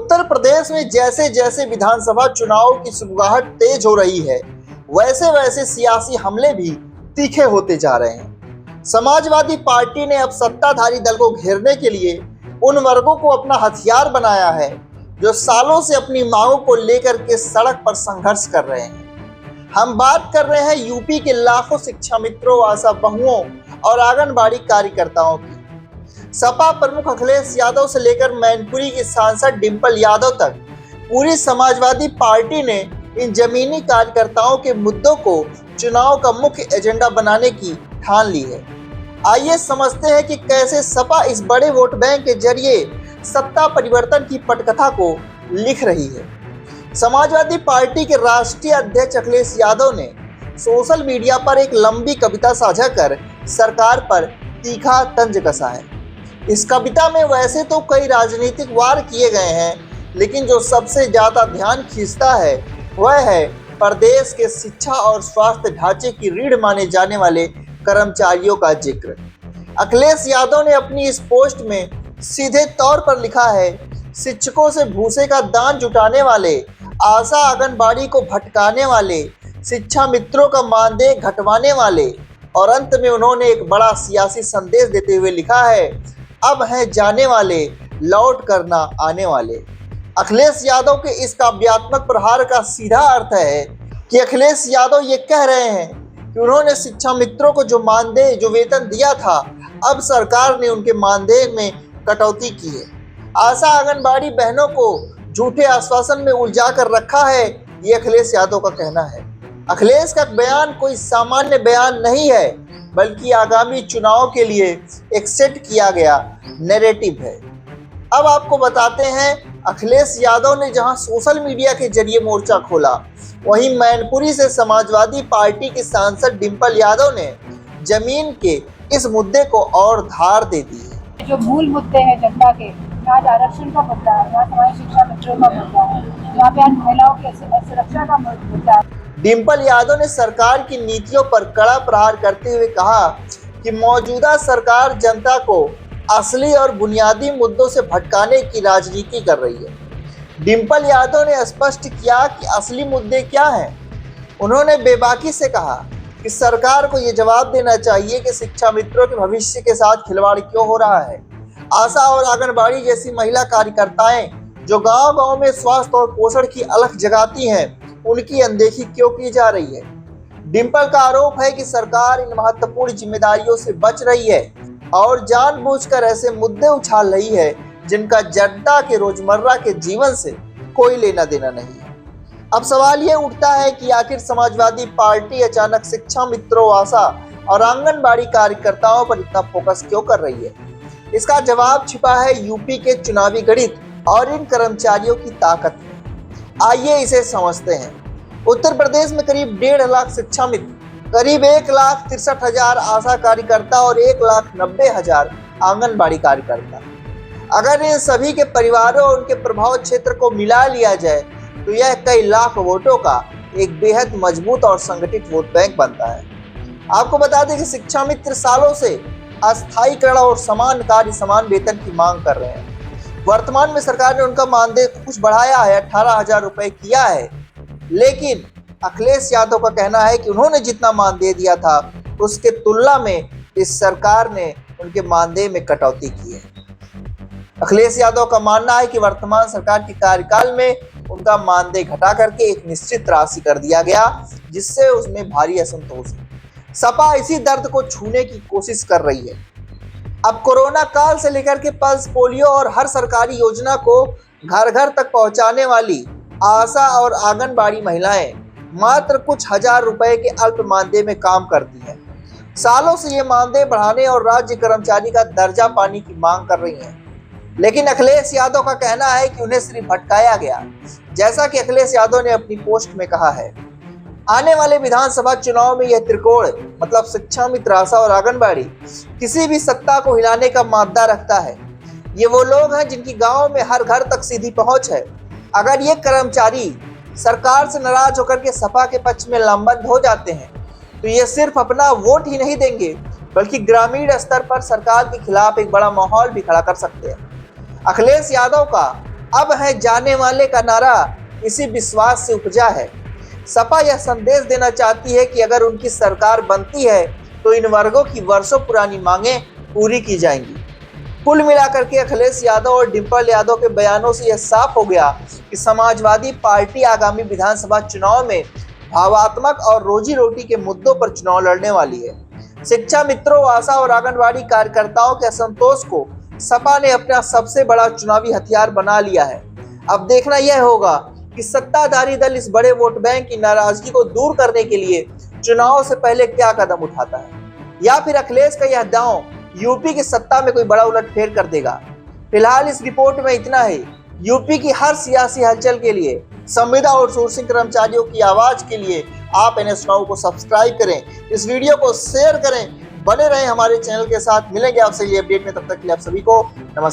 उत्तर प्रदेश में जैसे जैसे विधानसभा चुनाव की सुगबुगाहट तेज हो रही है, वैसे वैसे सियासी हमले भी तीखे होते जा रहे हैं। समाजवादी पार्टी ने अब सत्ताधारी दल को घेरने के लिए उन वर्गों को अपना हथियार बनाया है जो सालों से अपनी मांगों को लेकर के सड़क पर संघर्ष कर रहे हैं। हम बात कर रहे हैं यूपी के लाखों शिक्षा मित्रों, आशा बहुओं और आंगनबाड़ी कार्यकर्ताओं की। सपा प्रमुख अखिलेश यादव से लेकर मैनपुरी की सांसद डिंपल यादव तक पूरी समाजवादी पार्टी ने इन जमीनी कार्यकर्ताओं के मुद्दों को चुनाव का मुख्य एजेंडा बनाने की ठान ली है। आइए समझते हैं कि कैसे सपा इस बड़े वोट बैंक के जरिए सत्ता परिवर्तन की पटकथा को लिख रही है। समाजवादी पार्टी के राष्ट्रीय अध्यक्ष अखिलेश यादव ने सोशल मीडिया पर एक लंबी कविता साझा कर सरकार पर तीखा तंज कसा है। इस कविता में वैसे तो कई राजनीतिक वार किए गए हैं, लेकिन जो सबसे ज्यादा ध्यान खींचता है वह है प्रदेश के शिक्षा और स्वास्थ्य ढांचे की रीढ़ माने जाने वाले कर्मचारियों का जिक्र। अखिलेश यादव ने अपनी इस पोस्ट में सीधे तौर पर लिखा है, शिक्षकों से भूसे का दान जुटाने वाले, आशा आंगनबाड़ी को भटकाने वाले, शिक्षा मित्रों का मानदेय घटवाने वाले। और अंत में उन्होंने एक बड़ा सियासी संदेश देते हुए लिखा है, अब हैं जाने वाले, लौट करना आने वाले। अखिलेश यादव के इस काव्यात्मक प्रहार का सीधा अर्थ है कि अखिलेश यादव ये कह रहे हैं कि उन्होंने शिक्षा मित्रों को जो मानदेय, जो वेतन दिया था, अब सरकार ने उनके मानदेय में कटौती की है। आशा आंगनबाड़ी बहनों को झूठे आश्वासन में उलझा कर रखा है, ये अखिलेश यादव का कहना है। अखिलेश का बयान कोई सामान्य बयान नहीं है, बल्कि आगामी चुनाव के लिए एक सेट किया गया नैरेटिव है। अब आपको बताते हैं, अखिलेश यादव ने जहां सोशल मीडिया के जरिए मोर्चा खोला, वहीं मैनपुरी से समाजवादी पार्टी की सांसद डिंपल यादव ने जमीन के इस मुद्दे को और धार दे दी है। जो मूल मुद्दे हैं जनता के, आज आरक्षण का मुद्दा है, यहाँ हमारे शिक्षा मित्रों का मुद्दा है, यहाँ पे आज महिलाओं की सुरक्षा का मुद्दा है। डिंपल यादव ने सरकार की नीतियों पर कड़ा प्रहार करते हुए कहा कि मौजूदा सरकार जनता को असली और बुनियादी मुद्दों से भटकाने की राजनीति कर रही है। डिंपल यादव ने स्पष्ट किया कि असली मुद्दे क्या हैं। उन्होंने बेबाकी से कहा कि सरकार को ये जवाब देना चाहिए कि शिक्षा मित्रों के भविष्य के साथ खिलवाड़ क्यों हो रहा है। आशा और आंगनबाड़ी जैसी महिला कार्यकर्ताएं जो गांव-गांव में स्वास्थ्य और पोषण की अलख जगाती हैं, उनकी अनदेखी क्यों की जा रही है। डिंपल का आरोप है कि सरकार इन महत्वपूर्ण जिम्मेदारियों से बच रही है और जानबूझकर ऐसे मुद्दे उछाल रही है जिनका जनता के रोजमर्रा के जीवन से कोई लेना देना नहीं है। अब सवाल ये उठता है कि आखिर समाजवादी पार्टी अचानक शिक्षा मित्रों, आशा और आंगनबाड़ी कार्यकर्ताओं पर इतना फोकस क्यों कर रही है। इसका जवाब छिपा है यूपी के चुनावी गणित और इन कर्मचारियों की ताकत में। आइए इसे समझते हैं। उत्तर प्रदेश में करीब 1.5 लाख शिक्षा मित्र, करीब 1,63,000 आशा कार्यकर्ता और 1,90,000 आंगनबाड़ी कार्यकर्ता। अगर इन सभी के परिवारों और उनके प्रभाव क्षेत्र को मिला लिया जाए तो यह कई लाख वोटों का एक बेहद मजबूत और संगठित वोट बैंक बनता है। आपको बता दें कि शिक्षा मित्र सालों से अस्थायीकरण और समान कार्य, समान वेतन की मांग कर रहे हैं। वर्तमान में सरकार ने उनका मानदेय कुछ बढ़ाया है, 18,000 रुपए किया है, लेकिन अखिलेश यादव का कहना है कि उन्होंने जितना मानदेय दिया था उसके तुलना में इस सरकार ने उनके मानदेय में कटौती की है। अखिलेश यादव का मानना है कि वर्तमान सरकार के कार्यकाल में उनका मानदेय घटा करके एक निश्चित राशि कर दिया गया, जिससे उसमें भारी असंतोष है। सपा इसी दर्द को छूने की कोशिश कर रही है। अब कोरोना काल से लेकर के पल्स पोलियो और हर सरकारी योजना को घर घर तक पहुंचाने वाली आशा और आंगनबाड़ी महिलाएं मात्र कुछ हजार रुपए के अल्प मानदेय में काम करती हैं। सालों से ये मानदेय बढ़ाने और राज्य कर्मचारी का दर्जा पाने की मांग कर रही हैं, लेकिन अखिलेश यादव का कहना है कि उन्हें सिर्फ भटकाया गया। जैसा कि अखिलेश यादव ने अपनी पोस्ट में कहा है, आने वाले विधानसभा चुनाव में यह त्रिकोण मतलब शिक्षा मित्र, आशा और आंगनबाड़ी किसी भी सत्ता को हिलाने का मादा रखता है। ये वो लोग हैं जिनकी गांव में हर घर तक सीधी पहुंच है। अगर ये कर्मचारी सरकार से नाराज होकर के सपा के पक्ष में लामबंद हो जाते हैं तो ये सिर्फ अपना वोट ही नहीं देंगे, बल्कि ग्रामीण स्तर पर सरकार के खिलाफ एक बड़ा माहौल भी खड़ा कर सकते हैं। अखिलेश यादव का अब है जाने वाले का नारा इसी विश्वास से उपजा है। सपा यह संदेश देना चाहती है कि अगर उनकी सरकार बनती है तो इन वर्गों की वर्षों पुरानी मांगें पूरी की जाएंगी। कुल मिलाकर के अखिलेश यादव और डिंपल यादव के बयानों से यह साफ हो गया कि समाजवादी पार्टी आगामी विधानसभा चुनाव में भावात्मक और रोजी रोटी के मुद्दों पर चुनाव लड़ने वाली है। शिक्षा मित्रों, आशा और आंगनबाड़ी कार्यकर्ताओं के असंतोष को सपा ने अपना सबसे बड़ा चुनावी हथियार बना लिया है। अब देखना यह होगा कि सत्ताधारी दल इस बड़े वोट बैंक की नाराजगी को दूर करने के लिए चुनाव से पहले क्या कदम उठाता है, या फिर अखिलेश का यह दांव यूपी की सत्ता में कोई बड़ा उलटफेर कर देगा। फिलहाल इस रिपोर्ट में इतना ही। यूपी की हर सियासी हलचल के लिए, संविदा आउटसोर्सिंग कर्मचारियों की आवाज के लिए आप NS Now को सब्सक्राइब करें, इस वीडियो को शेयर करें, बने रहें हमारे चैनल के साथ। मिलेंगे आपसे ये अपडेट में, तब तक के लिए आप सभी को नमस्कार।